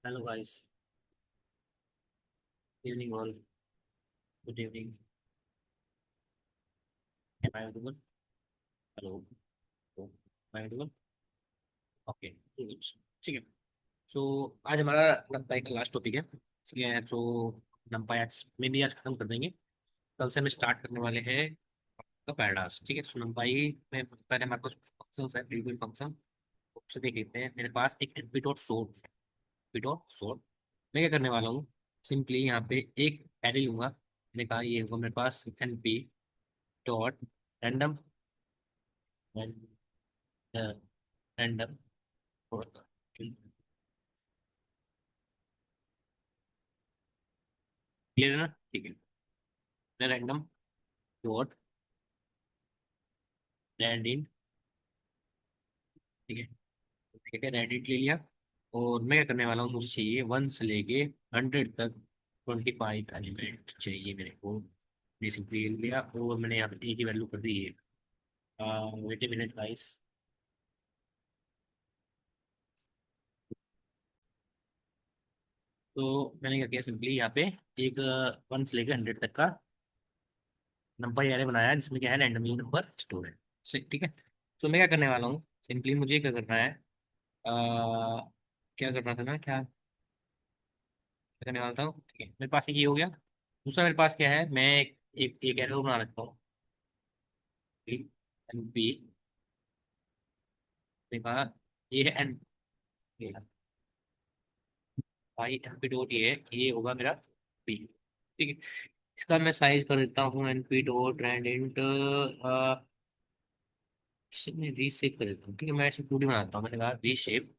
Hello guys. Evening all. Good evening. Am I audible? Hello. Am I audible? Okay. ठीक है। सो आज हमारा नंपाई का लास्ट टॉपिक है, ठीक है। तो नंपाई आज में भी आज खत्म कर देंगे। कल से हम स्टार्ट करने वाले हैं का पैराडास। ठीक है। सो नंपाई में पहले हमारे पास फंक्शन है, बिल्कुल फंक्शन। उससे देख लेते हैं। मेरे पास एक एनपी डॉट सोर्ट है। एनपी डॉट सोर्ट मैं क्या करने वाला हूँ, सिंपली यहाँ पे एक एरे लूंगा। मैंने कहा ये होगा मेरे पास NP dot random random. Clear है ना? ठीक है। Random dot randn. ठीक है। ठीक है, रैंडिट ले लिया। और मैं क्या करने वाला हूँ, मुझे चाहिए 1 से लेके 100 तक 25 एलिमेंट चाहिए मेरे को। बेसिकली ले लिया और मैंने यहाँ पे एक ही वैल्यू कर दी है। Wait a minute guys. तो मैंने क्या किया, सिंपली यहाँ पे एक 1 से लेके 100 तक का नंबर एरे बनाया जिसमें क्या है, रैंडमली नंबर स्टोर है। ठीक है। तो मैं क्या करने वाला हूँ, सिंपली मुझे क्या करना है, क्या करना था ना, क्या करने वाला था। ठीक है, मेरे पास एक ये हो गया। दूसरा मेरे पास क्या है, मैं एक एरो बना रखता हूँ। एन पी देखा, ये है एन भाई। एन पी डॉट ये होगा मेरा पी। ठीक है। इसका मैं साइज कर देता हूँ N P dot rand int. इसे मैं रीशेप कर देता हूँ। ठीक है, मैं ऐसे 2D बनाता हूँ। मैंने कहा रीशेप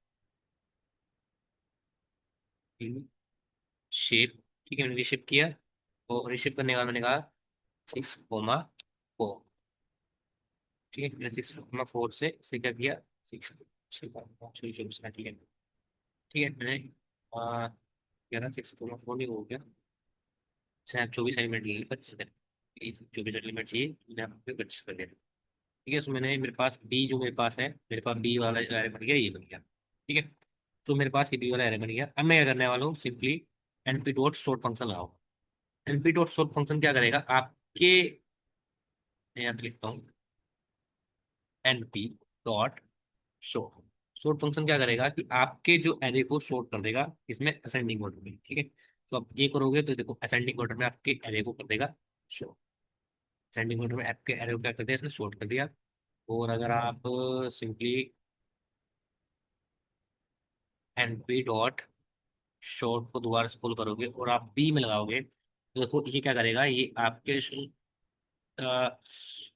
शेप। ठीक है, मैंने रीशेप किया। और रीशेप करने का मैंने कहा 6,4। ठीक है, मैंने 6,4 से क्या किया, 6 6 ठीक है। ठीक है, मैंने क्या था, 6,4 नहीं हो गया। अच्छा, 24 एलिमेंट लिए, 25 24 एलिमेंट चाहिए, मैंने आपको 25 कर दिया। ठीक है। सो मैंने मेरे पास बी, जो मेरे पास है, मेरे पास बी वाला एरे बन गया, ये बन गया। ठीक है। तो मेरे पास ये बी वाला एरे बन गया। अब मैं क्या करने वाला हूँ, simply NP dot short function लगाओ। एनपी डॉट शॉर्ट फंक्शन क्या करेगा आपके, मैं यहाँ पे लिखता हूँ NP dot short. Short function क्या करेगा कि आपके जो एरे को शॉर्ट कर देगा, इसमें असेंडिंग ऑर्डर में। ठीक है। तो आप ये करोगे तो देखो, असेंडिंग ऑर्डर में आपके एरे को कर देगा शॉर्ट। असेंडिंग ऑर्डर में आपके एरे को क्या कर दिया, इसने शॉर्ट कर दिया। और अगर आप सिंपली एनपी डॉट शॉर्ट को दोबारा स्क्रॉल करोगे और आप बी में लगाओगे, तो देखो ये क्या करेगा, ये आपके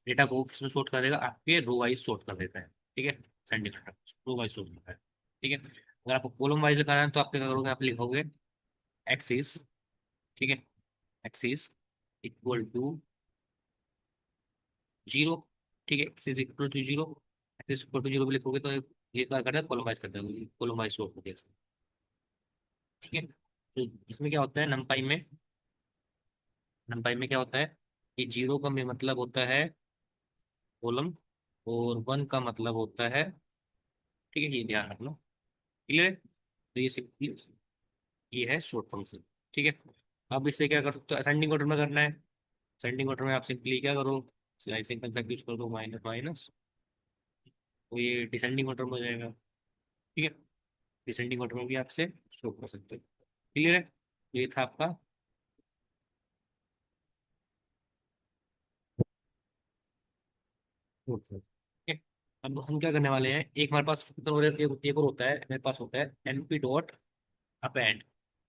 डेटा को किसमें शॉर्ट कर देगा, आपके रो वाइज शॉर्ट कर देता है। ठीक है। Ascending order row wise sort करता है। ठीक है। अगर आपको कॉलम वाइज लगाना है तो आप क्या करोगे, आप लिखोगे एक्सिस। ठीक है। Axis equal to 0। ठीक है, axis equal to 0। Axis equal to 0 भी लिखोगे तो ये क्या करता है, कॉलम वाइज करता है, कॉलम वाइज शॉर्ट कर देगा। ठीक है। तो इसमें क्या होता है, नंपाई में क्या होता है कि 0 का में मतलब होता है कॉलम, और 1 का मतलब होता है, ठीक है, ये ध्यान रखना। क्लियर है? तो ये सिंपली ये है शॉर्ट फंक्शन। ठीक है। अब इससे क्या कर सकते हो, असेंडिंग ऑर्डर में करना है। असेंडिंग ऑर्डर में आप सिंपली क्या करो, स्लाइसिंग कंसेप्ट यूज कर दो, माइनस माइनस, तो ये डिसेंडिंग ऑर्डर में हो जाएगा। ठीक है। डिसेंडिंग ऑर्डर में भी आपसे शो कर सकते हो। क्लियर है? तो ये था आपका। ठीक है। अब हम क्या करने वाले हैं, एक हमारे पास फंक्शन और एक और होता है, मेरे पास होता है एनपी डॉट अपेंड।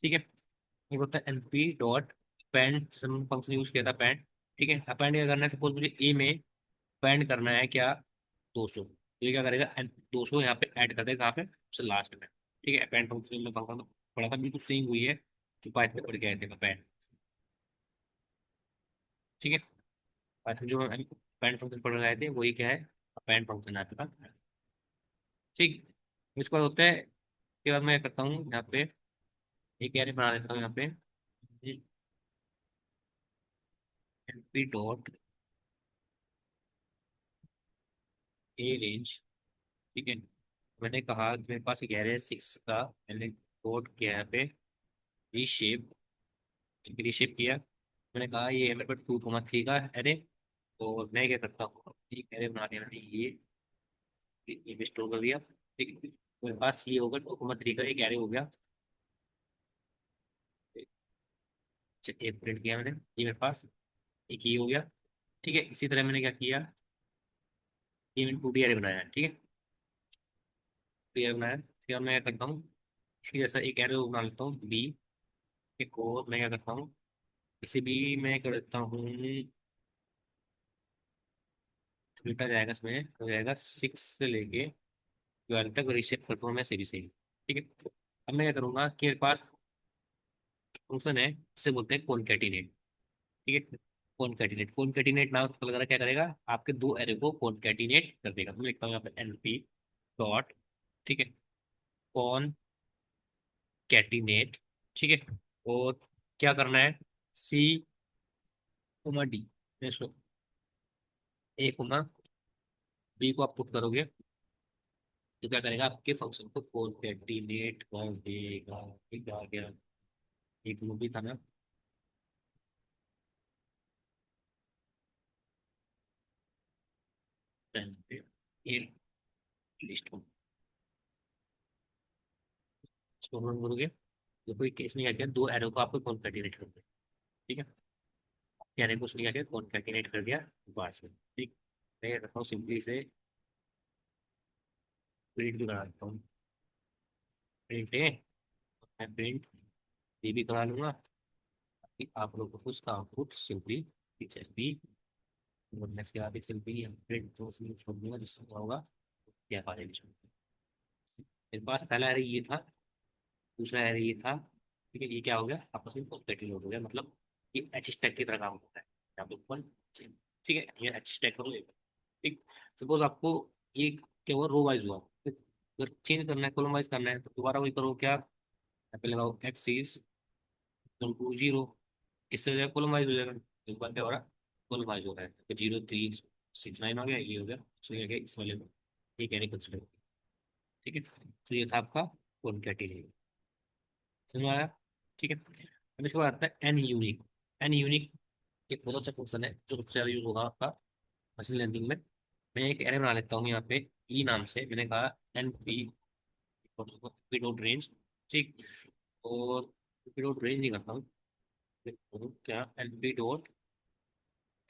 ठीक है। एक होता है एनपी डॉट अपेंड, जिसमें हमने फंक्शन यूज किया था अपेंड। ठीक है। अपेंड क्या करना है, सपोज मुझे ए में अपेंड करना है क्या, 200। तो ये क्या करेगा, 200 यहाँ पे ऐड कर देगा, कहाँ पे, सबसे लास्ट में। ठीक है। अपेंड फंक्शन में फंक्शन पढ़ा था, बिल्कुल सेम हुई है जो पाइथन में पढ़ के आए थे अपेंड। ठीक है। पाइथन जो अपेंड फंक्शन पढ़ के आए थे वही क्या है, अपेंड फंक्शन है आपका। ठीक। इसके बाद होता है, इसके बाद मैं करता हूँ यहाँ पे एक एरे बना देता हूँ यहाँ पे, एनपी डॉट ए रेंज। ठीक है। मैंने कहा कि मेरे पास एक एरे है 6 का, मैंने डॉट किया यहाँ पे, रीशेप, रीशेप किया। मैंने कहा ये है मेरे पास 2,3 का एरे, और मैं क्या करता हूँ, एक एरे बना लिया मैंने, ये स्टोर कर दिया। ठीक है, मेरे पास ये होगा 2,3 का एक एरे हो गया। एक प्रिंट किया मैंने, ये मेरे पास एक ये हो गया। ठीक है, इसी तरह मैंने क्या किया, ये मैंने 2D एरे बनाया है। ठीक है, 2D एरे बनाया, फिर मैं क्या करता हूँ, इसकी जैसा एक एरे बना लेता हूँ बी। एक और मैं क्या करता हूँ, इसे भी मैं कर देता हूँ, छोटा जाएगा, इसमें हो जाएगा 6 से लेके 12 तक रिसेट करता हूँ मैं सेवी से। ठीक है, अब मैं क्या करूँगा कि मेरे पास फंक्शन है, जिसे बोलते हैं कॉनकैटिनेट। ठीक है, कॉनकैटिनेट, कॉनकैटिनेट नाम से पता लग रहा है क्या करेगा, आपके दो एरे को कॉनकैटिनेट कर देगा। मैं लिखता हूँ यहाँ पे एनपी डॉट, ठीक है, कॉनकैटिनेट। ठीक है, और क्या करना है, सी उमा डी, इसको ए उमा बी को आप पुट करोगे, तो क्या करेगा, आपके फंक्शन को कॉनकैटिनेट कर देगा। ठीक है, आ गया, एक मूवी था ना, पेन पे, ये लिस्ट को स्टोर करोगे, तो कोई केस नहीं आ गया, दो एरो को आपको कॉन्कैटिनेट कर दिया। ठीक है, एरो को उसने क्या किया, कॉन्कैटिनेट कर दिया बस में। ठीक, मैं ये रखता हूँ सिंपली से प्रिंट भी करा देता हूँ, प्रिंट है, मैं प्रिंट ये भी करा लूंगा कि आप लोगों को उसका आउटपुट सिंपली फीचर भी बोलने के बाद सिंपली प्रिंट तो उसमें छोड़ दूंगा, जिससे क्या होगा, क्या फायदा इसमें। मेरे पास पहला एरे ये था, दूसरा एरे ये था। ठीक है, ये क्या हो गया, आपस में कॉन्कैटिनेट हो गया, मतलब ये एच स्टैक की तरह काम होता है। यहाँ पे ऊपर नीचे। ठीक है, ये एच स्टैक करो। ठीक, सपोज आपको ये क्या हुआ, रो वाइज हुआ, तो अगर चेंज करना है, कॉलम वाइज करना है, तो दोबारा वही करो, क्या यहाँ पे लगाओ एक्स इज 0, इससे हो जाएगा कॉलम वाइज हो जाएगा। तो एक बार क्या हो रहा है, कॉलम वाइज हो रहा है, तो 0, 3, 6, 9 हो गया, ये हो गया, सो ये हो गया इस वाले में, ये कैरी कंसिडर। ठीक है, तो ये था आपका कॉन्कैटिनेट, समझ में आया। ठीक है, अब इसके बाद आता है एन यूनिक। एन यूनिक एक बहुत अच्छा फंक्शन है, जो सबसे ज्यादा यूज होगा आपका मशीन लर्निंग में। मैं एक एरे बना लेता हूँ यहाँ पे, ई नाम से, मैंने कहा एन पी डॉट रेंज। ठीक, और पी डॉट रेंज नहीं करता हूँ, क्या एन पी डॉट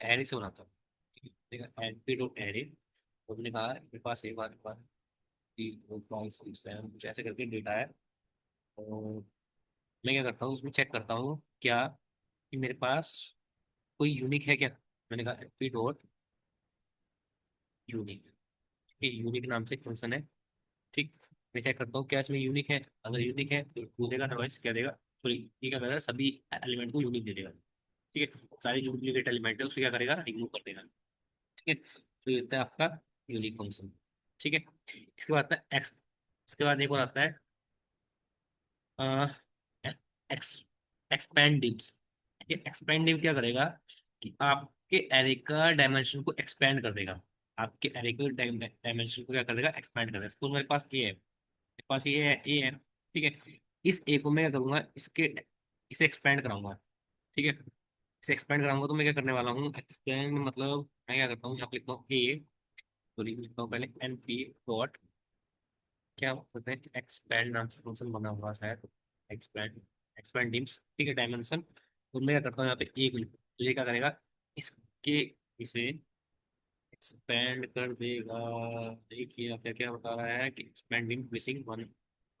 एरे से बनाता हूँ। ठीक है, एन पी डॉट एरे, और मैंने कहा मेरे पास एक बार कुछ ऐसे करके डेटा है, और मैं क्या करता हूँ, उसमें चेक करता हूँ क्या कि मेरे पास कोई यूनिक है क्या। मैंने कहा N P dot unique, unique नाम से एक फंक्शन है। ठीक, मैं चेक करता हूँ क्या इसमें यूनिक है, अगर यूनिक है तो ट्रू देगा, अदरवाइज क्या देगा, सॉरी ये क्या करेगा, सभी एलिमेंट को यूनिक दे देगा। ठीक है, सारी जो डुप्लीकेट एलिमेंट है उसे क्या करेगा, रिमूव कर देगा। ठीक है, तो ये होता है आपका यूनिक फंक्शन। ठीक है, इसके बाद आता है एक्स, इसके बाद एक और आता है एक्स, एक्सपैंड डिप्स। ये एक्सपैंड डिप क्या करेगा कि आपके एरे का डायमेंशन को एक्सपैंड कर देगा, आपके एरे के डायमेंशन को क्या कर देगा, एक्सपैंड कर देगा। सपोज मेरे पास ए है, मेरे पास ये है, ए है। ठीक है, इस ए को मैं क्या करूंगा, इसके इसे एक्सपैंड कराऊंगा। ठीक है, इसे एक्सपैंड कराऊंगा, तो मैं क्या करने वाला हूँ, एक्सपैंड मतलब मैं क्या करता हूँ, यहाँ पे लिखता हूँ ए, सॉरी लिखता हूँ पहले एन पी डॉट, क्या होता है, एक्सपैंड नाम से फंक्शन बना हुआ है, एक्सपैंड, एक्सपैंड डिम्स। ठीक है, डायमेंशन, तो मैं क्या करता हूँ यहाँ पे एक लिख, तो ये क्या करेगा, इसके इसे एक्सपेंड कर देगा। देखिए आप क्या क्या बता रहा है कि expanding missing one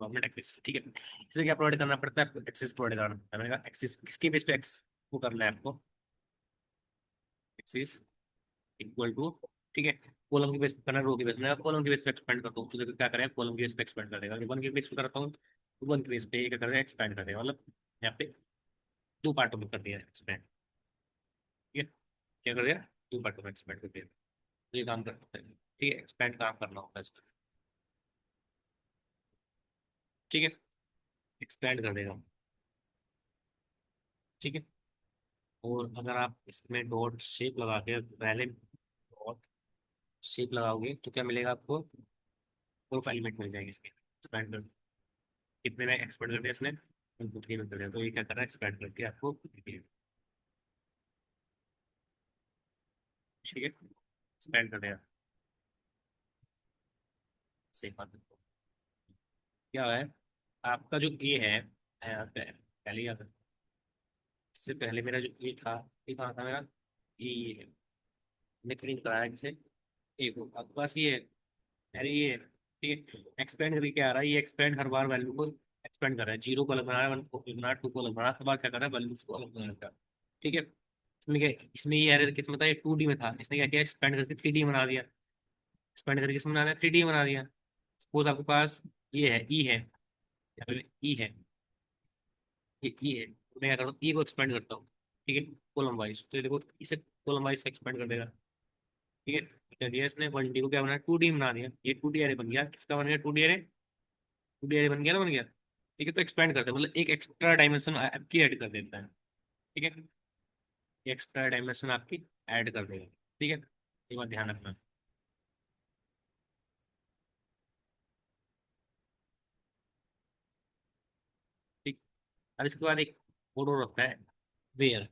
government access. ठीक है, इसमें क्या प्रोवाइड करना पड़ता है, एक्सेस प्रोवाइड करना पड़ता है। मैंने कहा एक्सेस किसके बेस पे एक्स को करना है आपको, एक्सेस इक्वल टू, ठीक है, कॉलम की बेस पे करना, रो की बेस, मैं कॉलम की बेस पे एक्सपेंड करता हूँ, तो देखो क्या करेगा, कॉलम की बेस पे एक्सपेंड कर देगा। वन की बेस पे करता हूँ, तो वन की बेस पे ये क्या कर देगा, एक्सपेंड कर देगा, मतलब यहाँ पे दो पार्टों में कर दिया एक्सपेंड। ठीक है, क्या कर दिया, दो पार्टों में एक्सपेंड कर दिया, तो ये काम करता है। ठीक है, एक्सपेंड काम करना होता है इसका। ठीक है, एक्सपेंड कर देगा। ठीक है, और अगर आप इसमें डॉट शेप लगा के पहले डॉट शेप लगाओगे, तो क्या मिलेगा आपको, दो एलिमेंट मिल जाएंगे इसके, एक्सपेंड कर। कितने में एक्सपेंड कर दिया इसने, 1 2 3 में कर दिया, तो ये क्या कर रहा है, एक्सपेंड करके आपको दे दिया। ठीक है, एक्सपेंड कर दिया। सही बात है। क्या है आपका जो ए है, पहले याद है, इससे पहले मेरा जो ए था, ये कहाँ था मेरा, ये है। मैंने प्रिंट कराया किसे, ए को, आपके पास ये है, अरे ये है। ठीक है, एक्सपेंड करके क्या आ रहा है, ये एक्सपेंड हर बार वैल्यू को एक्सपेंड कर रहा है, जीरो को अलग बना रहा है, वन को अलग बना रहा है, टू को अलग बना रहा है, हर बार क्या कर रहा है, वैल्यूज को अलग बना रहा है। ठीक है, इसमें क्या, इसमें ये एरर किस में था, ये 2D में था, इसने क्या किया, एक्सपेंड करके 3D बना दिया। एक्सपेंड करके किस में बना दिया, 3D बना दिया। सपोज आपके पास ये है, ई है, ई है, ये ई है, तो मैं क्या करता हूँ, ई को एक्सपेंड करता हूँ। ठीक है, कॉलम वाइज, तो ये देखो इसे कॉलम वाइज से एक्सपेंड कर देगा। ठीक है, क्या दिया इसने, 1D को क्या बनाया, 2D बना दिया, ये 2D एरे बन गया, किसका बन गया, 2D एरे, 2D एरे बन गया ना, बन गया। ठीक है, तो एक्सपेंड करते हैं, मतलब एक एक्स्ट्रा डायमेंशन आपकी ऐड कर देता है। ठीक है, एक्स्ट्रा डायमेंशन आपकी ऐड कर देगा। ठीक है, ये बात ध्यान रखना। ठीक, अब इसके बाद एक और होता है, वेयर।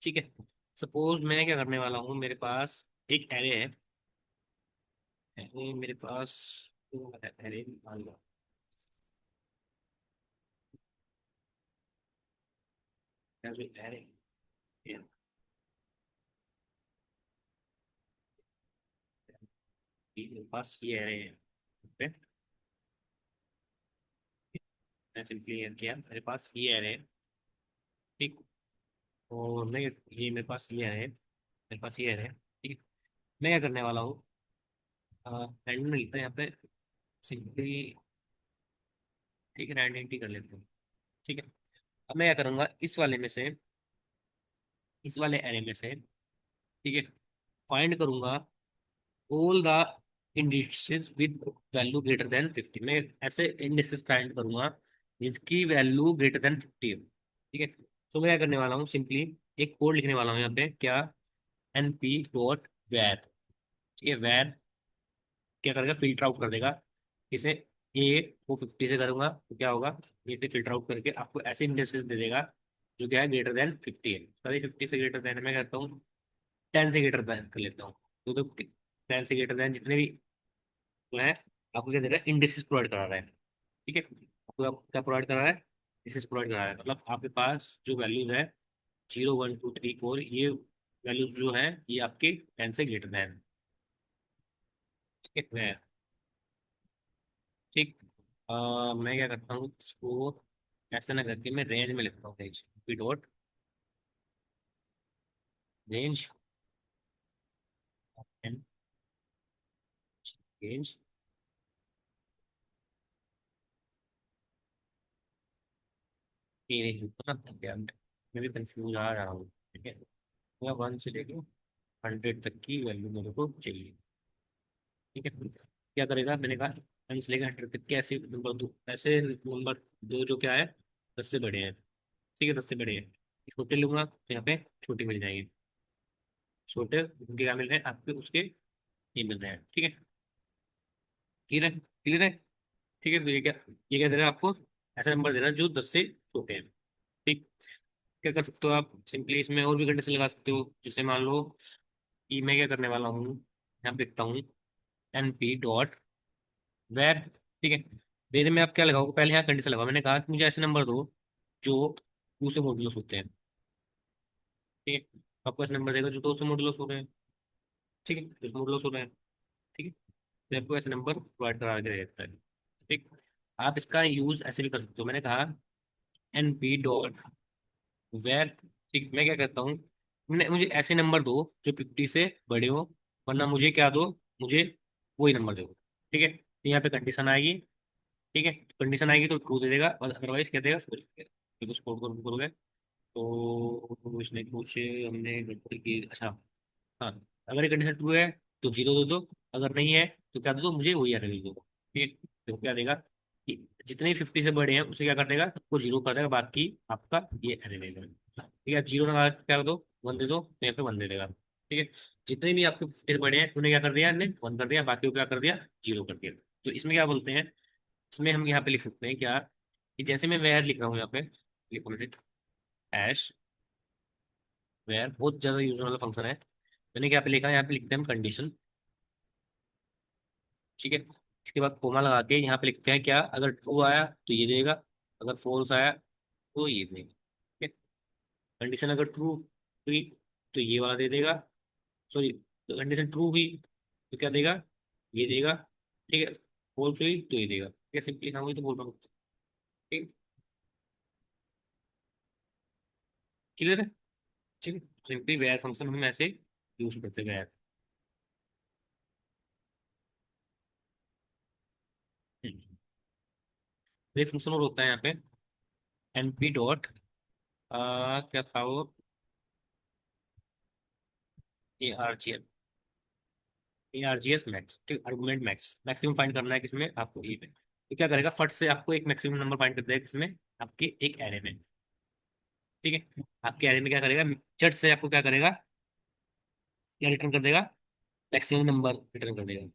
ठीक है, सपोज मैं क्या करने वाला हूँ, मेरे पास एक एरे है, मेरे पास एरे मान लो, एरे, मेरे पास ये एरे है, पे मैं सिंपली किया, मेरे पास ये एरे है। ठीक, और मैं, ये मेरे पास ये एरे है, मेरे पास ये एरे है। ठीक है, मैं क्या करने वाला हूँ, रैंडम नहीं लिखता यहाँ पे, सिंपली, ठीक है, आइडेंटिटी कर लेते हैं। ठीक है, अब मैं क्या करूंगा, इस वाले में से, इस वाले एरे में से, ठीक है, फाइंड करूंगा all the indices with value greater than 50, मैं ऐसे इंडिसेस फाइंड करूंगा जिसकी वैल्यू ग्रेटर देन 50 है। ठीक है, तो मैं क्या करने वाला हूँ, सिंपली एक कोड लिखने वाला हूँ यहाँ पे, क्या, एन पी डॉट वैर। ठीक है, वैर क्या करेगा, फिल्टर आउट कर देगा इसे, ए को 50 से करूंगा तो क्या होगा, ए से फिल्टर आउट करके आपको ऐसे इंडेक्सेस दे देगा जो क्या है, ग्रेटर देन 50 है। सॉरी, 50 से ग्रेटर देन मैं करता हूँ, 10 से ग्रेटर देन कर लेता हूँ। तो 10 से ग्रेटर देन जितने भी जो है, आपको क्या दे रहा है, इंडेक्सेस प्रोवाइड करा रहा है। ठीक है, आपको क्या प्रोवाइड करा रहा है, इंडेक्सेस प्रोवाइड करा रहा है, मतलब आपके पास जो वैल्यूज है, 0 1 2 3 4, ये वैल्यूज जो है, ये आपके 10 से ग्रेटर देन। ठीक है, ठीक, मैं क्या करता हूँ इसको, ऐसा ना करके मैं रेंज में लिखता हूँ, range P dot range and range. ये रेंज लिखता ना, क्या मैं भी कंफ्यूज आ रहा हूँ। ठीक है, मैं 1 से लेके 100 तक की वैल्यू मेरे को चाहिए। ठीक है, क्या करेगा, मैंने कहा 1 से लेकर 100 तक के ऐसे नंबर दो, ऐसे नंबर दो जो क्या है, 10 से बड़े हैं। ठीक है, 10 से बड़े हैं, छोटे लूंगा तो यहाँ पे छोटे मिल जाएंगे, छोटे उनके क्या मिल रहे हैं आपके, उसके ये मिल रहे हैं। ठीक है, क्लियर है, क्लियर है। ठीक है, तो ये क्या दे रहा है आपको, ऐसा नंबर दे रहा है जो 10 से छोटे हैं। ठीक, क्या कर सकते हो आप, सिंपली इसमें और भी कंडीशन लगा सकते हो, जैसे मान लो कि मैं क्या करने वाला हूँ, यहाँ पे लिखता हूँ एन पी डॉट वेर। ठीक है, वेर में आप क्या लगाओगे, पहले यहाँ कंडीशन लगाओ, मैंने कहा कि मुझे ऐसे नंबर दो जो 2 से मॉड्यूलस होते हैं। ठीक है, आपको ऐसे नंबर देगा जो 2 से मॉड्यूलस हो रहे हैं। ठीक है, 2 से मॉड्यूलस हो रहे हैं। ठीक है, तो आपको ऐसे नंबर प्रोवाइड करा के देता है। ठीक, आप इसका यूज ऐसे भी कर सकते हो, मैंने कहा एन पी डॉट वेर। ठीक, मैं क्या कहता हूँ, मुझे ऐसे नंबर दो जो 50 से बड़े हो, वरना मुझे क्या दो, मुझे वही नंबर दो। ठीक है, तो यहाँ पे कंडीशन आएगी। ठीक है, कंडीशन आएगी तो ट्रू दे देगा, और अदरवाइज क्या देगा, false दे देगा। ठीक है, स्कोर करोगे तो इसने कुछ, हमने गड़बड़ी की, अच्छा, हाँ, अगर ये कंडीशन ट्रू है तो 0 दे दो, अगर नहीं है तो क्या दे दो, मुझे वही एरर दे दो। ठीक है, तो क्या देगा कि जितने 50 से बड़े हैं उसे क्या कर देगा, सबको 0 कर देगा, बाकी आपका ये एरर देगा। ठीक है, आप 0 लगा के क्या कर दो, 1 दे दो, तो यहाँ पे 1 दे देगा। ठीक है, जितने भी आपके 50 से बड़े हैं उन्हें क्या कर दिया, हमने 1 कर दिया, बाकी को क्या कर दिया, 0 कर दिया। तो इसमें क्या बोलते हैं, इसमें हम यहाँ पे लिख सकते हैं क्या, कि जैसे मैं वेयर लिख रहा हूँ यहाँ पे, लिखो हैश वेयर, बहुत ज्यादा यूज होने वाला फंक्शन है। मैंने क्या पे लिखा है, यहाँ पे लिखते हैं हम कंडीशन। ठीक है, इसके बाद कोमा लगा के यहाँ पे लिखते हैं क्या, अगर ट्रू आया तो ये देगा, अगर फॉल्स आया तो ये देगा। ठीक है, कंडीशन अगर ट्रू हुई तो ये वाला दे देगा, सॉरी, कंडीशन ट्रू हुई तो क्या देगा, ये देगा। ठीक है, फॉल्स हुई तो ये देगा। क्या सिंपली, हाँ वही तो बोल रहा हूँ। ठीक, क्लियर है। ठीक है, सिंपली वेयर फंक्शन हम ऐसे यूज करते हैं वेयर। एक फंक्शन और होता है यहाँ पे, np डॉट, क्या था वो, args, args मैक्स। ठीक, आर्गुमेंट मैक्स, मैक्सिमम फाइंड करना है किसमें, आपको ए में। तो क्या करेगा, फट से आपको एक मैक्सिमम नंबर फाइंड कर देगा किसमें, आपके एक एरे में। ठीक है, आपके एरे में क्या करेगा, चट से आपको क्या करेगा, क्या रिटर्न कर देगा, मैक्सिमम नंबर रिटर्न कर देगा।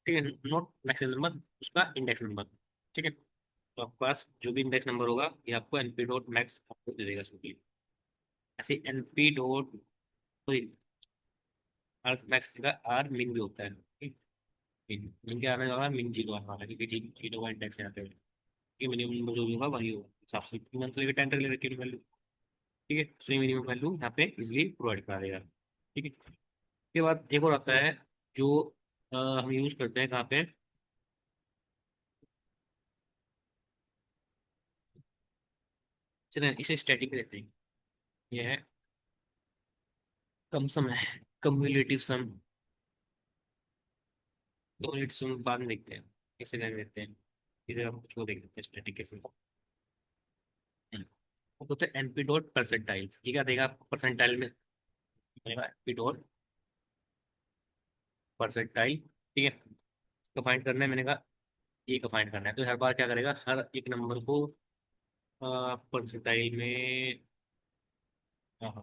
ठीक है, नोट मैक्सिमम नंबर, उसका इंडेक्स नंबर। ठीक है, तो आपके पास जो भी इंडेक्स नंबर होगा ये आपको np डॉट मैक्स आपको दे देगा सिंपली। ऐसे np dot, sorry, R max का आर मिन भी होता है। ठीक, मिन मिन क्या आने वाला है, मिन जीरो आने वाला है, क्योंकि जीरो का इंडेक्स यहाँ पे है। ये मिनिमम नंबर जो भी होगा वही होगा, हिसाब से वन से लेकर 10 तक ले रखी वैल्यू। ठीक है, सो ये मिनिमम वैल्यू यहाँ पे इजिली प्रोवाइड करा देगा। ठीक है, उसके बाद एक और आता है जो हम यूज करते हैं कहाँ पे, चलिए इसे स्टैटिक रहते हैं। ये है कम सम है, कम्युलेटिव सम। कम्युलेटिव सम बाद में देखते हैं कैसे कर देते हैं, इधर हम कुछ को देख लेते हैं स्टैटिक के फिर। वो होता है एनपी डॉट परसेंटाइल, ये क्या देगा आपको परसेंटाइल में, एनपी डॉट परसेंटाइल। ठीक है, इसको फाइंड करना है, मैंने कहा ये को फाइंड करना है, तो हर बार क्या करेगा, हर एक नंबर को परसेंटाइल में, हाँ हाँ,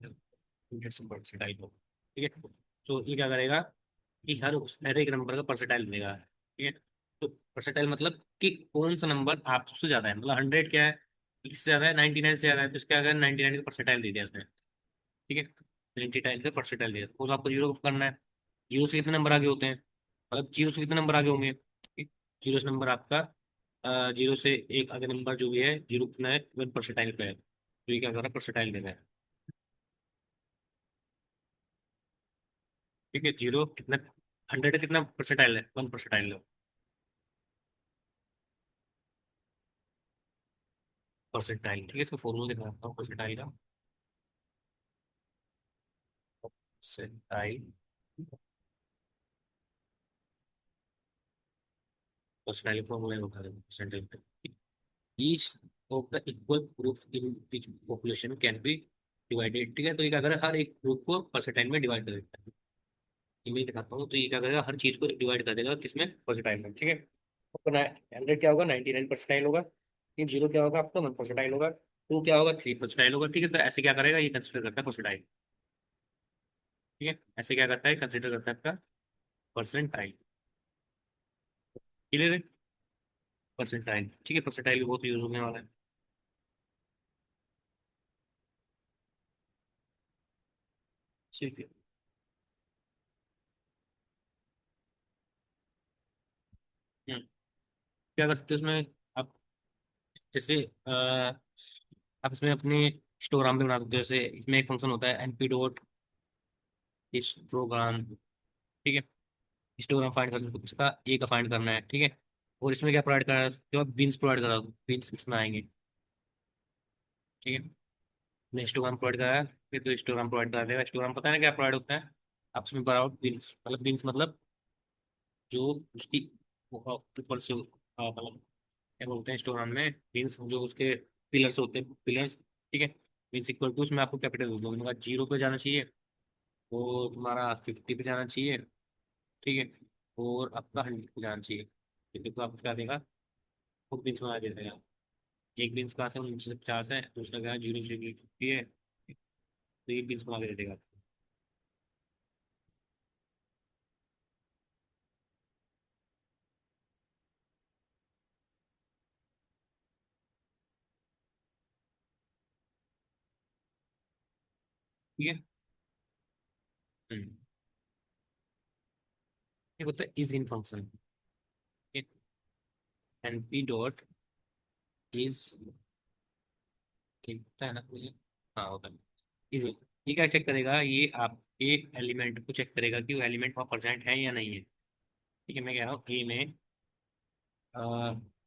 परसेंटाइल हो। ठीक है, तो ये क्या करेगा कि हर एक नंबर का परसेंटाइल देगा। ठीक है, तो परसेंटाइल मतलब कि कौन सा नंबर आपसे ज्यादा है, मतलब 100 क्या है, इससे ज्यादा है, 99 से ज्यादा है, तो इसका अगर 99 का परसेंटाइल दे दिया इसने। ठीक है, 99 का परसेंटाइल दे दिया, तो आपको जीरो करना है। जीरो से कितने नंबर आगे होते हैं, मतलब जीरो से कितने नंबर आगे होंगे, जीरो से नंबर आपका, जीरो से एक आगे नंबर जो भी है, जीरो कितना है, 1 परसेंटाइल पे है, तो ये क्या कर रहा है, परसेंटाइल देना है। ठीक है, जीरो कितना, 100 का कितना परसेंटाइल है, 1 परसेंटाइल है। परसेंटाइल, ठीक है, इसका फॉर्मूला दिखाता हूँ परसेंटाइल का। परसेंटाइल, परसेंटाइल फॉर्मूला होता है परसेंटाइल का। Each of the equal group in which population can be divided. ठीक है, तो ये क्या करेगा, हर एक ग्रुप को परसेंटाइल में डिवाइड कर देता है। इमेज दिखाता हूँ, तो ये क्या करेगा, हर चीज को डिवाइड कर देगा किसमें, परसेंटाइल में। ठीक है, आपका 100 क्या होगा, 99 परसेंटाइल होगा। ये जीरो क्या होगा आपका, 1 परसेंटाइल होगा। टू क्या होगा, 3 परसेंटाइल होगा। ठीक है, तो ऐसे क्या करेगा, ये कंसिडर करता है परसेंटाइल। ठीक है, ऐसे क्या करता है, कंसिडर करता है आपका परसेंटाइल। क्लियर है, परसेंटाइल। ठीक है, परसेंटाइल भी बहुत यूज होने वाला है। ठीक है, क्या कर सकते हो इसमें आप, जैसे आप इसमें अपने हिस्टोग्राम भी बना सकते हो। जैसे इसमें एक फंक्शन होता है np डॉट हिस्टोग्राम। ठीक है, हिस्टोग्राम फाइंड कर सकते हो, इसका ए का फाइंड करना है। ठीक है, और इसमें क्या प्रोवाइड करा सकते हो आप, बीन्स प्रोवाइड करा दो, बीन्स इसमें आएंगे। ठीक है, हमने हिस्टोग्राम प्रोवाइड कराया, फिर तो हिस्टोग्राम प्रोवाइड करा देगा। हिस्टोग्राम पता है ना क्या प्रोवाइड होता है, आप उसमें बनाओ बीन्स, मतलब बीन्स मतलब जो उसकी ऊपर से मतलब क्या बोलते हैं हिस्टोग्राम में, बीन्स जो उसके पिलर्स होते हैं, पिलर्स। ठीक है, मीन्स इक्वल टू, उसमें आपको कैपिटल मैंने कहा जीरो पे जाना चाहिए, वो तुम्हारा 50 पे जाना चाहिए। ठीक है, और आपका 100 पे जाना चाहिए। ठीक है, तो आपको क्या देगा, खुद बीन्स बना दे देगा। एक बीन्स कहाँ से, 1950 है, दूसरा क्या है, जीरो से 50 है, तो एक बीन्स बना के दे देगा। ठीक है। एक होता है is in function, N P dot is, होता है ना ये? हाँ होता है इज। ये क्या चेक करेगा, ये आपके एलिमेंट को चेक करेगा कि वो एलिमेंट वहाँ प्रेजेंट है या नहीं है। ठीक है, मैं कह रहा हूँ ए में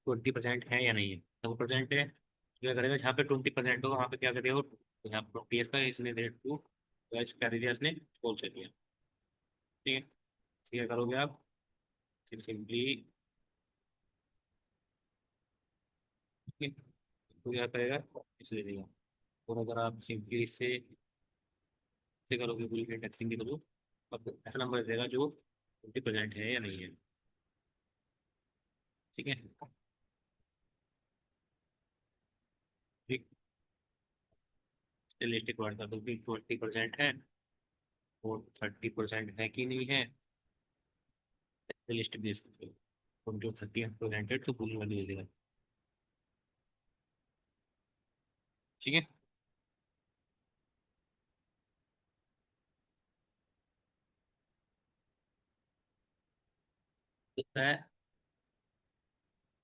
20% है या नहीं है, तो वो प्रेजेंट है तो क्या करेगा, जहाँ पे 20% होगा वहाँ पे क्या करेगा वो, यहाँ पर 20 का इसने दे टू, तो एच क्या दे दिया इसने, फोल्स कर दिया। ठीक है, तो क्या करोगे आप, सिंपली, ठीक है, तो क्या करेगा, इसे दे देगा। और अगर आप सिंपली इससे करोगे पूरी इंडेक्सिंग की, तो आपको ऐसा नंबर देगा जो 20% है या नहीं है। ठीक है, ठीक, लिस्ट वर्ड कर दो कि 20% है और 30% है कि नहीं है, लिस्ट बेस कर दो। और जो 30% है तो पूरी वैल्यू दे देगा। ठीक है, तो है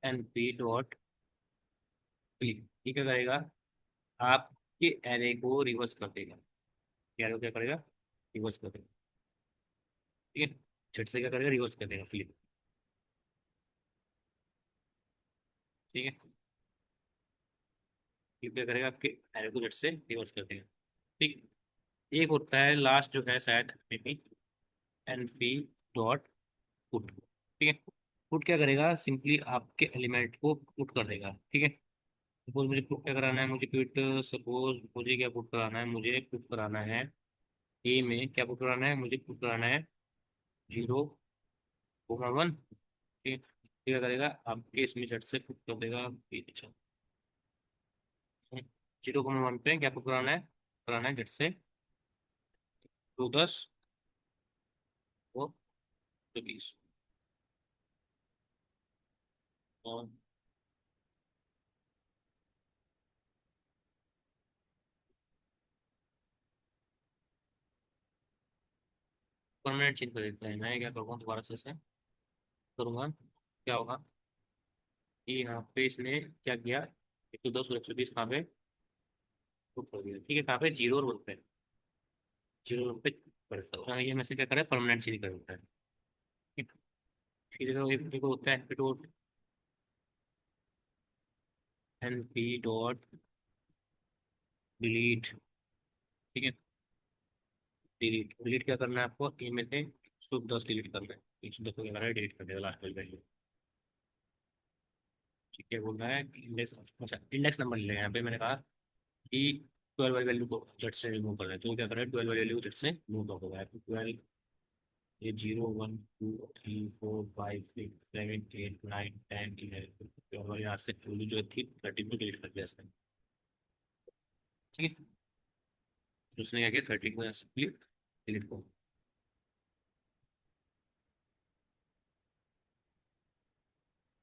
एन पी डॉट क्लिक, ये क्या करेगा, आपके एरे को रिवर्स कर देगा। एरे को क्या करेगा, रिवर्स कर देगा। ठीक है, झट से क्या करेगा, रिवर्स कर देगा फ्लिप। ठीक है, फ्लिप क्या करेगा, आपके एरे को झट से रिवर्स कर देगा। ठीक, एक होता है लास्ट जो है शायद maybe, N P dot put. ठीक है, पुट क्या करेगा, सिंपली आपके एलिमेंट को पुट कर देगा। ठीक है, सपोज मुझे पुट क्या कराना है, मुझे पुट, सपोज मुझे क्या पुट कराना है, मुझे पुट कराना है ए में, क्या पुट कराना है, मुझे पुट कराना है 0,1। ठीक है, क्या करेगा, आपके इसमें झट से पुट कर देगा। अच्छा, 0,1 पे क्या पुट कराना है झट से, 210 और 20। और परमानेंट चेंज कर देते हैं, मैं क्या करूँगा दोबारा से करूँगा, क्या होगा कि यहाँ पे इसने क्या किया, 110 और 120 कहाँ पे पुट कर दिया। ठीक है, कहाँ पे, जीरो और 1 पे, जीरो और 1 पे करता है। और ये में से क्या करे, परमानेंट चेंज कर देता है। ठीक है, इसी जगह एक होता है एन पी डॉट डिलीट। ठीक है, डिलीट, डिलीट क्या करना है आपको, ए में से 110 डिलीट करना है, 110 को क्या करना है, डिलीट कर देगा लास्ट वाली वैल्यू। ठीक है, बोल रहा है इंडेक्स, अच्छा इंडेक्स नंबर ले यहाँ पे मैंने कहा कि 12 वाली वैल्यू को झट से रिमूव कर रहा है, तो क्या कर रहा है, 12 वाली वैल्यू को झट से रिमूव कर रहा है। 12, ये 0, 1, 2, 3, 4, 5, 6, 7, 8, 9, 10, 11, और यहाँ से वैल्यू जो थी 13 को डिलीट कर दिया इसने। ठीक है, तो उसने क्या किया, 13 को यहाँ से डिलीट को।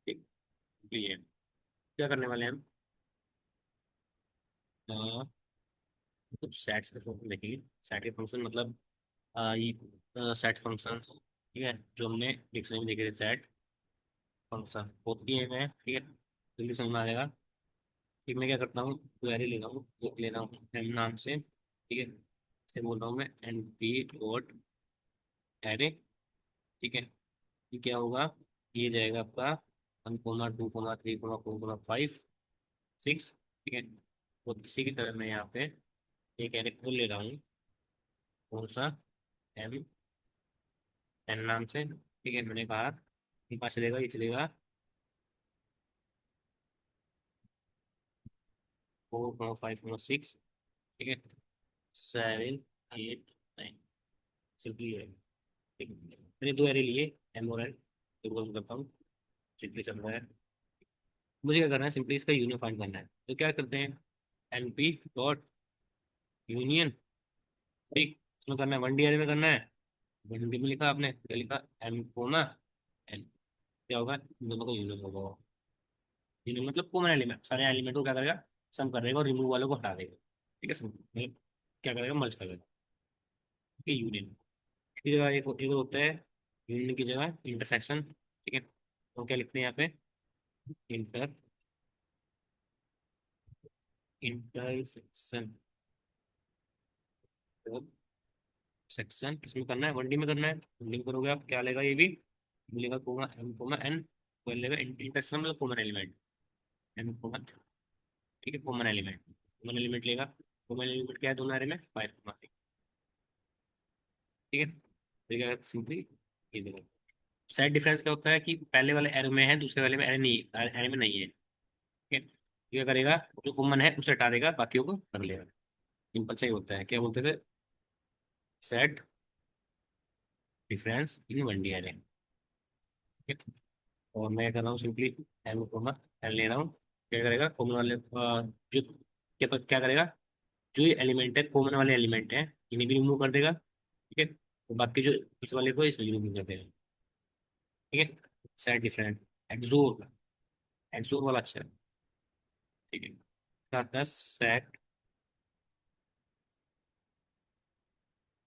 ठीक, तो ये क्या करने वाले हैं हम, कुछ सेट्स के फंक्शन देखेंगे। सेट के फंक्शन मतलब ये सेट फंक्शन, ठीक है, जो हमने डिक्शनरी में देखे थे, सेट फंक्शन होती है मैं, ठीक है, जल्दी समझ में आ जाएगा। ठीक, मैं क्या करता हूँ, क्वेरी लेता हूँ, एक लेता हूँ एम नाम से। ठीक है, इसे बोल रहा हूँ मैं एन पी डॉट एरे। ठीक है, ये क्या होगा, ये जाएगा आपका 1,2,3,4,5 ठीक है, और इसी की तरह मैं यहाँ पे एक एरे खोल ले रहा हूँ, कौन सा, एम एन नाम से। ठीक है, मैंने कहा ये कहाँ चलेगा, ये चलेगा 4,5,6, ठीक है, 7, 8, 9, सिंपली है। ठीक है, मैंने दो एरे लिए, एम और एन, तो वो करता हूँ, सिंपली चल रहा है। मुझे क्या करना है, सिंपली इसका यूनियन फाइंड करना है, तो क्या करते हैं, एन पी डॉट यूनियन। ठीक, इसमें करना है 1D एरे में करना है। 1D में लिखा आपने, क्या लिखा, एम कोमा एन, क्या होगा, इन दोनों का यूनियन होगा। यूनियन मतलब कॉमन एलिमेंट, सारे एलिमेंट को क्या करेगा, सम कर देगा और रिमूव वालों को हटा देगा। ठीक है, सम मतलब क्या करेगा, मर्ज कर देगा। कि यूनियन। इसकी जगह एक होता है यूनियन की जगह इंटरसेक्शन, ठीक है। तो क्या लिखते हैं यहाँ पे, इंटर इंटरसेक्शन सेक्शन किसमें करना है, 1D में करना है। 1D में करोगे आप क्या लेगा, ये भी लेगा कोमा एम कोमा एन, वो लेगा इंटरसेक्शन मतलब कॉमन एलिमेंट, एम कोमा, ठीक है, कॉमन एलिमेंट, कॉमन एलिमेंट लेगा। कॉमन एलिमेंट क्या है दोनों एरे में, 5 कोमा 6, ठीक है। तो ये क्या सिंपली ये देखो, साइड डिफरेंस क्या होता है कि पहले वाले एरे में है, दूसरे वाले में एरे नहीं, एरे में नहीं है, ठीक है। ये क्या करेगा, जो कॉमन है उसे हटा देगा, बाकियों को कर लेगा। सिंपल से ही होता है, क्या बोलते थे, set difference in 1D array, ठीक है। और मैं कर रहा हूँ सिंपली एम कोमा एल ले रहा हूँ। क्या करेगा कॉमन वाले जो क्या करेगा, जो ये एलिमेंट है कॉमन वाले एलिमेंट है, इन्हें भी रिमूव कर देगा, ठीक है। तो बाकी जो इस वाले को इसमें रिमूव कर देगा, ठीक है। सेट डिफरेंट एक्सोर, एक्सोर वाला अच्छा है, ठीक है। क्या आता है सेट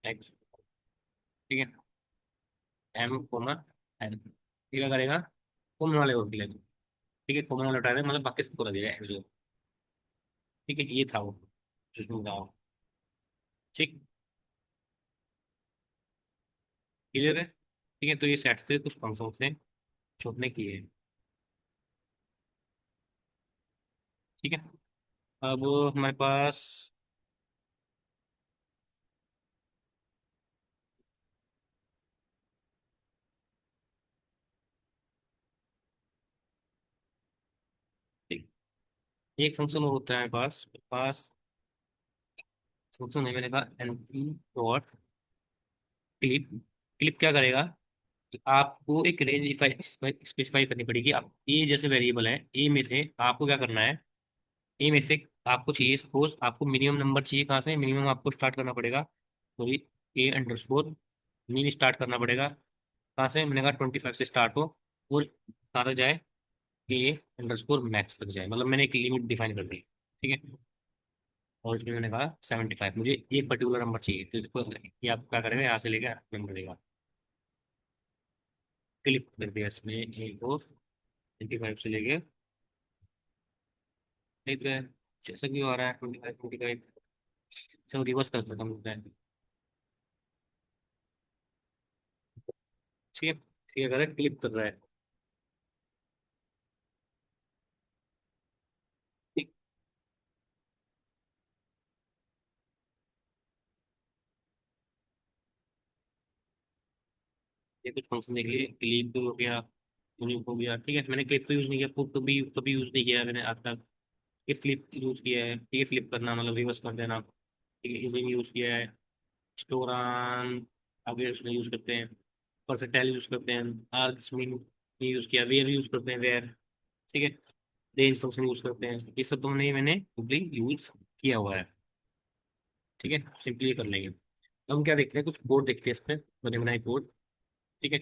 एक्स, ठीक है, एम कोमा एन, ये क्या करेगा कॉमन वाले को लेगा, ठीक है। कॉमन वाले उठा देगा मतलब बाकी सबको लगेगा एक्सोर, ठीक है। ये था वो जिसमें था, ठीक, क्लियर है, ठीक है। तो ये सेट्स के कुछ फंक्शन थे छोड़ने की है, ठीक है। अब हमारे पास एक एक फंक्शन और होता है हमारे पास फंक्शन है, मैंने कहा एनपी डॉट क्लिप। क्लिप क्या करेगा कि आपको एक रेंज स्पेसिफाई करनी पड़ेगी। आप ए जैसे वेरिएबल है, ए में से आपको क्या करना है, ए में से आपको चाहिए सपोज आपको मिनिमम नंबर चाहिए, कहाँ से मिनिमम आपको स्टार्ट करना पड़ेगा, sorry, A underscore mean start करना पड़ेगा, कहाँ से, मैंने कहा 25 से स्टार्ट हो और कहाँ तक जाए, ए अंडरस्कोर मैक्स तक जाए, मतलब मैंने एक लिमिट डिफाइन कर दी, ठीक है। और इसमें मैंने कहा 75, मुझे एक पर्टिकुलर नंबर चाहिए, तो देखो ये आप क्या करेंगे, यहाँ से लेकर नंबर देगा, क्लिक कर दिया इसमें एक को 25 से लेके, ठीक है। जैसा कि हो रहा है 25 सब रिवर्स कर देता हूँ मैं, ठीक है। ठीक है, करेक्ट क्लिक कर रहा है, ठीक। ये कुछ फंक्शन देख लिए, क्लिक हो गया, यूनिक हो गया, ठीक है। मैंने क्लिक तो यूज नहीं किया, पुट तो भी कभी यूज नहीं किया मैंने आज तक। ये फ्लिप यूज किया है, ठीक है, फ्लिप करना मतलब रिवर्स कर देना, ठीक है। इजी यूज किया है, स्टोर ऑन आगे उसमें यूज करते हैं, परसेंटाइल यूज करते हैं, आर्ग्स मीन यूज किया, वेयर यूज करते हैं, वेयर, ठीक है। रेंज फंक्शन यूज करते हैं, ये सब तो मैंने सिंपली यूज किया हुआ है, ठीक है। सिंपली कर लेंगे। अब हम क्या देखते हैं, कुछ कोड देखते हैं इस पे, बने बनाए कोड, ठीक है।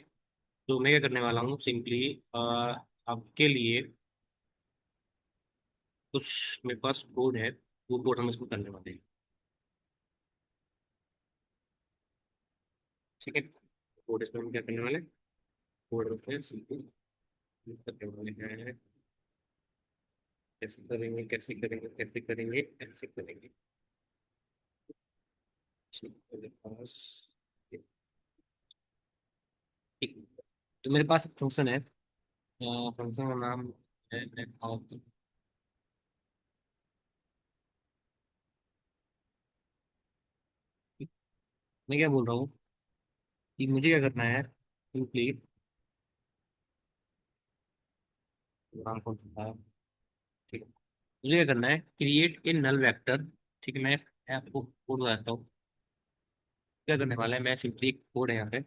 तो मैं क्या करने वाला हूँ सिंपली आपके लिए कुछ मेरे पास कोड है, वो कोड हम इसको करने वाले हैं, ठीक है। कोड इसमें हम क्या करने वाले हैं, कोड रखते हैं सिंपल करने वाले हैं, कैसे करेंगे कैसे करेंगे कैसे करेंगे कैसे करेंगे, ठीक, मेरे पास ठीक। तो मेरे पास एक फंक्शन है, फंक्शन का नाम है out। मैं क्या बोल रहा हूँ कि मुझे क्या करना है सिंपली, नाम कौन सा था, ठीक है। मुझे क्या करना है, क्रिएट ए नल वेक्टर, ठीक है। मैं आपको कोड बताता हूँ क्या करने वाला है, मैं सिंपली कोड है यहाँ पे,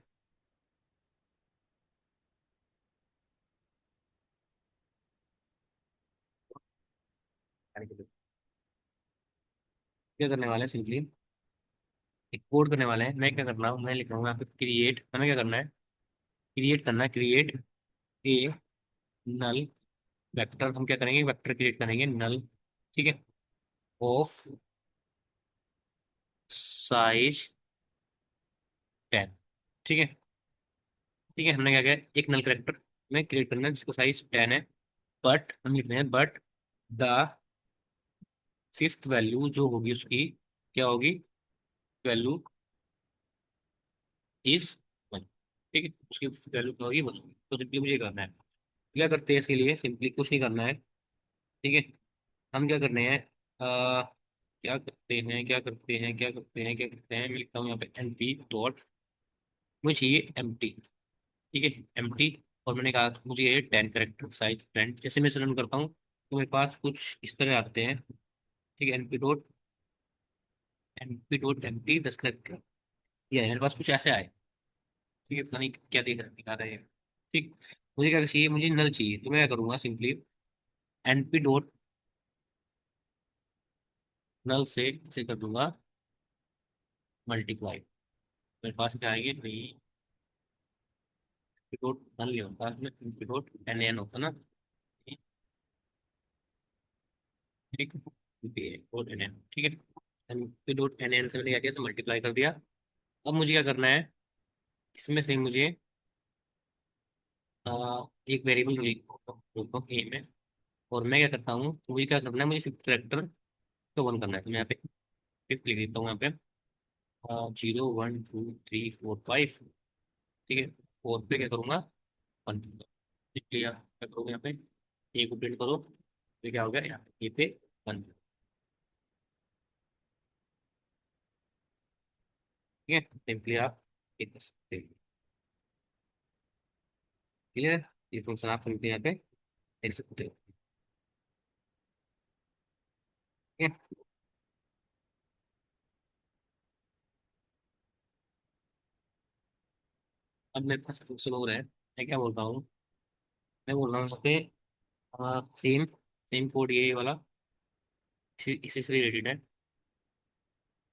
क्या करने वाला है सिंपली एक कोड करने वाले हैं। मैं क्या करना हूँ, मैं लिख रहा हूँ यहाँ पे क्रिएट, हमें क्या करना है, क्रिएट करना है, क्रिएट ए नल वेक्टर। हम क्या करेंगे, वेक्टर क्रिएट करेंगे नल, ठीक है, ऑफ साइज 10। ठीक है। ठीक है, हमने क्या किया, एक नल करेक्टर में क्रिएट करना है जिसका साइज 10 है। बट हम लिख रहे हैं, बट द फिफ्थ वैल्यू जो होगी उसकी क्या होगी, वैल्यू इज 1। ठीक है, उसकी वैल्यू क्या होगी 1। तो सिंपली मुझे करना है, क्या करते हैं इसके लिए, सिंपली कुछ नहीं करना है। ठीक है, हम क्या करने हैं, आ, क्या करते हैं, क्या करते हैं, क्या करते हैं, क्या करते हैं, मैं लिखता हूँ यहाँ पे एन पी डॉट, मुझे चाहिए एम टी। ठीक है, एम टी। और मैंने कहा कि मुझे ये 10 करेक्टर साइज प्रिंट, जैसे मैं रन करता हूँ तो मेरे पास कुछ इस तरह आते हैं। ठीक है, N P dot empty 10 character, ये है मेरे पास, कुछ ऐसे आए। ठीक है, पता नहीं क्या दिखा रहे हैं। ठीक, मुझे क्या चाहिए, मुझे नल चाहिए, तो मैं क्या करूंगा, सिंपली एन पी डॉट नल से कर दूंगा मल्टीप्लाई। मेरे पास क्या आएंगे, नहीं डॉट नल नहीं होता इसमें, डॉट एन एन होता ना। ठीक, डॉट एन एन। ठीक है, एन डॉट एन एन से मैंने क्या किया, मल्टीप्लाई कर दिया। अब मुझे क्या करना है, इसमें से मुझे एक वेरिएबल लिखता हूँ ए में, और मैं क्या करता हूँ, तो मुझे क्या करना है, मुझे फिफ्थ करेक्टर तो वन करना है, तो मैं यहाँ पे फिफ्थ लिख देता हूँ यहाँ पे, 0 1 2 3 4 5। ठीक है, फोर पे क्या करूँगा, वन। क्या करोगे यहाँ पे, ए को प्रिंट करो, तो क्या हो गया यहाँ पे ए पे 1। ठीक है, सिंपली आप ये कर सकते हैं। क्लियर, ये फंक्शन आप करके यहाँ पे देख सकते हो। ठीक है, अब मेरे पास फंक्शन हो रहा है, मैं क्या बोलता हूँ, मैं बोल रहा हूँ यहाँ पे सेम सेम कोड ये वाला, इसी से रिलेटेड है,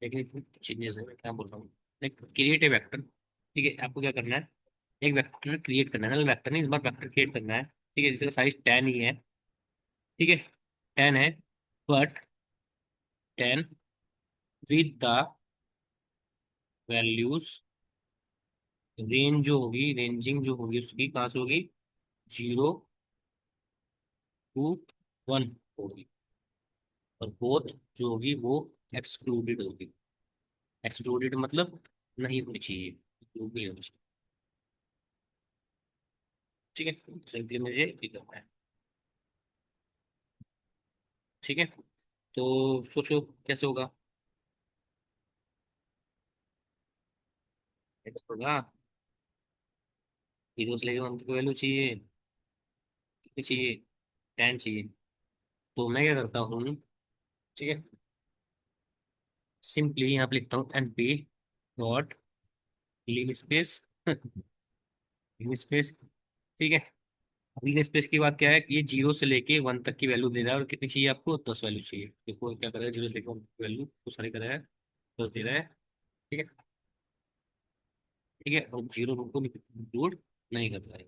लेकिन चेंजेस है। मैं क्या बोल रहा हूँ, लाइक क्रिएट ए वेक्टर। ठीक है, आपको क्या करना है, एक वेक्टर क्रिएट करना है, ना वेक्टर नहीं, इस बार वेक्टर क्रिएट करना है। ठीक है, जिसका साइज 10 ही है। ठीक है, 10 है, but 10 with the values, range जो होगी, रेंजिंग जो होगी उसकी कहाँ से होगी, 0 to 1 होगी। और बोथ जो होगी वो एक्सक्लूडेड होगी। एक्सक्लूडेड मतलब नहीं होनी चाहिए, include नहीं होनी चाहिए। ठीक है, सिंपली मुझे ये करना है। ठीक है, तो सोचो कैसे होगा, कैसे होगा, 0 से लेकर 1 तक वैल्यू चाहिए, कितनी चाहिए, 10 चाहिए। तो मैं क्या करता हूँ, ठीक है, सिंपली यहाँ पे लिखता हूँ एन पी डॉट लिन स्पेस, लिन स्पेस। ठीक है, लिन स्पेस की बात क्या है कि ये 0 से लेके 1 तक की वैल्यू दे रहा है, और कितनी चाहिए आपको, 10 वैल्यू चाहिए। देखो क्या करेगा, 0 से लेकर 1 की वैल्यू तो सारी कर रहा है, 10 दे रहा है। ठीक है। ठीक है, और 0 को इंक्लूड नहीं करता है।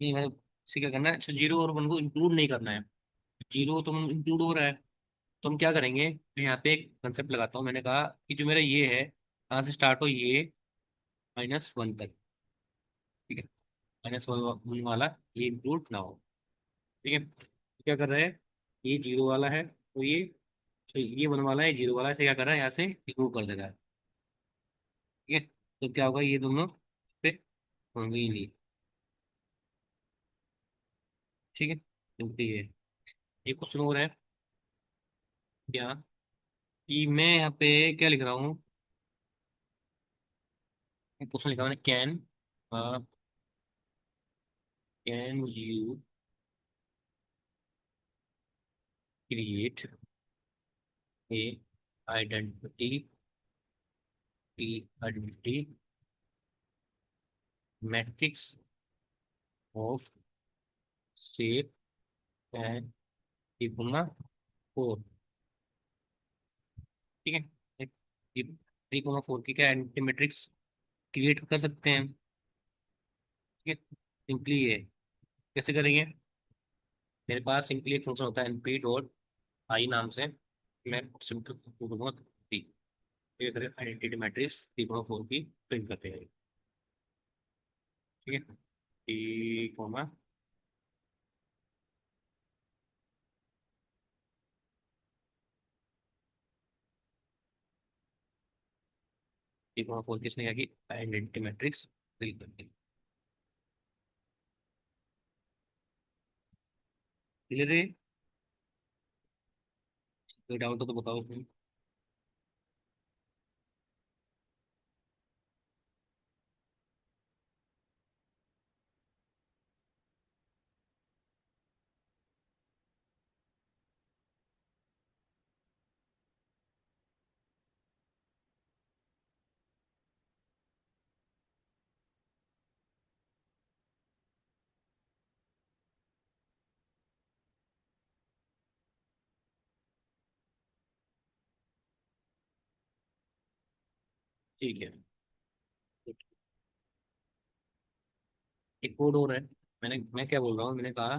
नहीं मतलब इसे क्या करना है, अच्छा 0 और 1 को इंक्लूड नहीं करना है, 0 तो इंक्लूड हो रहा है। तो हम क्या करेंगे, मैं यहाँ पे एक कंसेप्ट लगाता हूँ, मैंने कहा कि जो मेरा ये है, कहाँ से स्टार्ट हो, ये -1 तक। ठीक है, -1 वाला ये इंक्लूड ना हो। ठीक है, तो क्या कर रहा है, ये 0 वाला है, तो ये 1 वाला है, 0 वाला, इसे क्या कर रहा है, यहाँ से रिमूव कर दे रहा है। ठीक है, तो क्या होगा, ये दोनों पे होंगे ही नहीं। ठीक है, सिंपली ये एक क्वेश्चन हो रहा है क्या, कि मैं यहाँ पे क्या लिख रहा हूँ, क्वेश्चन लिखा मैंने, can you create a identity identity matrix of shape and लिखूंगा 4। ठीक है, एक 3,4 की क्या एंटी मैट्रिक्स क्रिएट कर सकते हैं। ठीक है, सिंपली ये कैसे करेंगे, मेरे पास सिंपली एक फंक्शन होता है np आई नाम से मैं सिंपल दूंगा टी। ये करें आइडेंटिटी मैट्रिक्स 3,4 की प्रिंट करते हैं। ठीक है, टी कॉमा 3,4 किसने क्या की आइडेंटिटी मैट्रिक्स प्रिंट करते हैं। क्लियर है? कोई डाउट हो तो बताओ उसमें। ठीक है, एक कोड और है। मैं क्या बोल रहा हूँ, मैंने कहा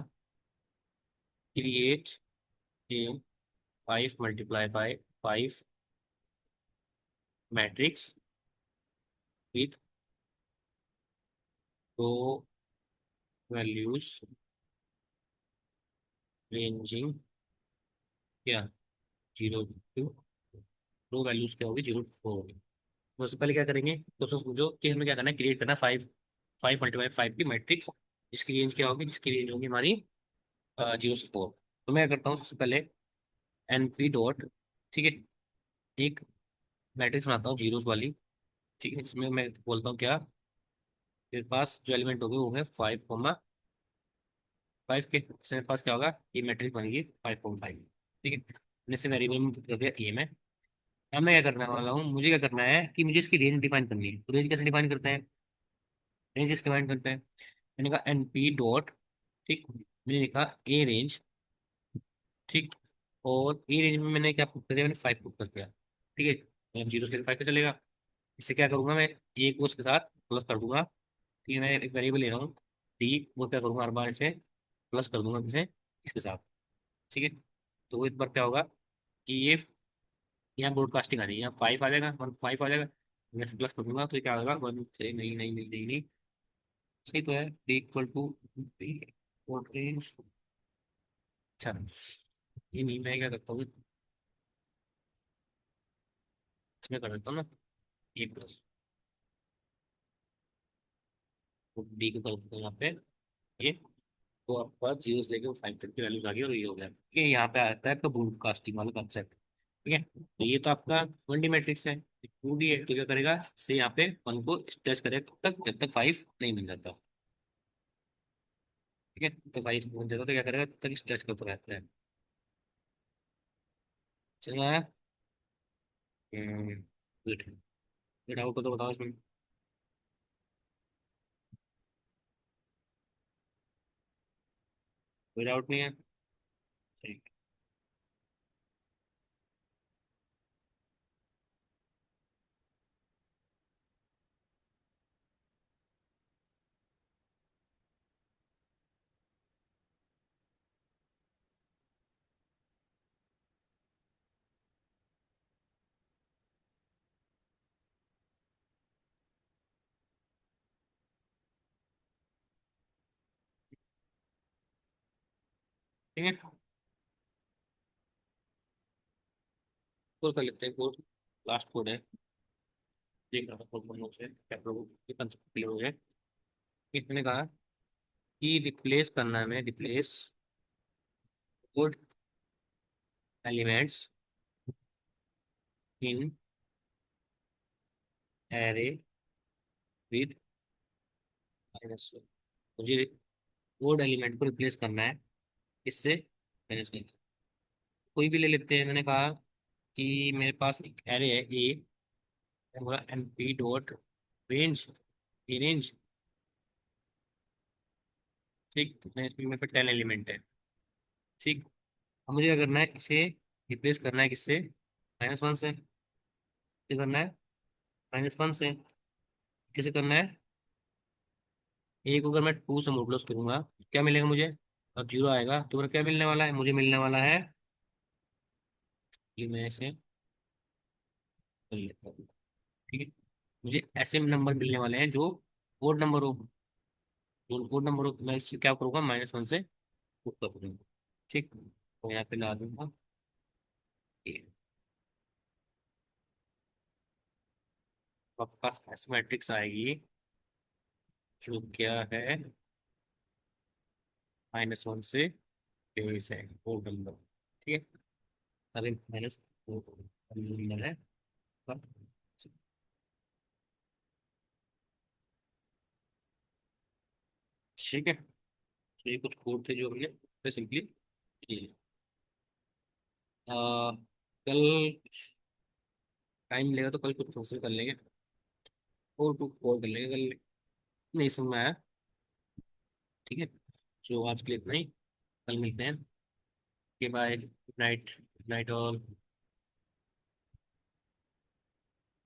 क्रिएट ए 5 × 5 मैट्रिक्स विथ दो वैल्यूज रेंजिंग क्या 0 to, दो वैल्यूज क्या होगी 0 to 4 होगी। तो सबसे पहले क्या करेंगे, तो समझो कि हमें क्या करना है, क्रिएट करना है 5 × 5 की मैट्रिक्स जिसकी रेंज क्या होगी, जिसकी रेंज होगी हमारी 0 से 4। तो मैं क्या करता हूँ, सबसे पहले एन पी डॉट, ठीक है, एक मैट्रिक्स बनाता हूँ जीरोस वाली। ठीक है, जिसमें मैं बोलता हूँ क्या, मेरे पास जो एलिमेंट होंगे वो है 5,5 के। इससे मेरे पास क्या होगा, ये मैट्रिक्स बनेगी 5,5। ठीक है, मैंने इसे वेरिएबल में कर दिया ए में। अब मैं क्या करने वाला हूँ, मुझे क्या करना है कि मुझे इसकी रेंज डिफाइन करनी है। तो रेंज कैसे डिफाइन करते हैं, रेंज कैसे डिफाइन करते हैं, मैंने कहा एन पी डॉट, ठीक, मैंने लिखा ए रेंज, ठीक, और ए रेंज में मैंने क्या पुट कर दिया, मैंने 5 पुट कर दिया। ठीक है, मतलब 0 से 5 पे चलेगा। इससे क्या करूंगा मैं, ए को उसके साथ प्लस कर दूंगा। ठीक है, मैं एक वेरिएबल ले रहा हूँ डी, वो क्या करूंगा हर बार इसे प्लस कर दूंगा इसे इसके साथ। ठीक है, तो एक बार क्या होगा कि ये यहाँ ब्रॉडकास्टिंग आ रही है, यहाँ 5 आ जाएगा, 1 5 आ जाएगा। मैं प्लस कर दूंगा तो ये क्या होगा 1 3, नहीं नहीं नहीं नहीं नहीं, सही तो है, डी इक्वल टू अच्छा, ये नहीं, मैं क्या करता हूँ, इसमें कर देता हूँ ना ए प्लस, तो डी को कर देता हूँ यहाँ पे ये। तो आपका 0 से लेकर 5 तक की वैल्यूज आ गई और ये हो गया। ठीक है, यहाँ पे आता है आपका ब्रॉडकास्टिंग वाला कंसेप्ट। ठीक है, तो ये तो आपका 1D मैट्रिक्स है। 2D है तो क्या करेगा, इससे यहाँ पे 1 को स्ट्रेच करेगा तब तक जब तक 5 नहीं मिल जाता। ठीक है, तो 5 मिल जाता तो क्या करेगा, तब तक स्ट्रेच करता रहता है। चलो है, गुड। ये डाउट हो तो बताओ इसमें। कोई डाउट नहीं है? ठीक ठीक है, कोड कर लेते हैं कोड। लास्ट कोड है, देख रहा था कोड बनने से क्या प्रॉब्लम, ये कंसेप्ट क्लियर हो गया। इसने कहा कि रिप्लेस करना है, हमें replace code elements in array with -1। मुझे कोड एलिमेंट को रिप्लेस करना है, इससे -1। कोई भी ले लेते हैं, मैंने कहा कि मेरे पास एक एरे है ए, बोला N P dot range, A range, ठीक, मैं इसमें मेरे पे 10 एलिमेंट है। ठीक, अब मुझे क्या करना है, इसे रिप्लेस करना है किससे, -1 से। क्या करना है, -1 से। कैसे करना है, ए को अगर मैं 2 से मॉडुलस करूंगा क्या मिलेगा मुझे, अब 0 आएगा, तो मेरा क्या मिलने वाला है, मुझे मिलने वाला है ये मैं इसे कर लेता हूँ। ठीक है, मुझे ऐसे नंबर मिलने वाले हैं जो ओड नंबर हो। जो ओड नंबर हो मैं इससे क्या करूँगा, -1 से पुट कर दूंगा। ठीक, तो यहाँ पे ला दूंगा ये। तो आपके पास ऐसी मैट्रिक्स आएगी जो क्या है, -1 से बेस है ओड नंबर। ठीक है, अरे नंबर है। ठीक है, तो ये कुछ कोड थे जो हमने सिंपली किए। कल टाइम मिलेगा तो कल कुछ प्रोसेस कर लेंगे, और कुछ और कर लेंगे कल। नहीं समझ में आया। ठीक है, तो आज के लिए इतना ही, कल मिलते हैं। K bye, good night, good night all.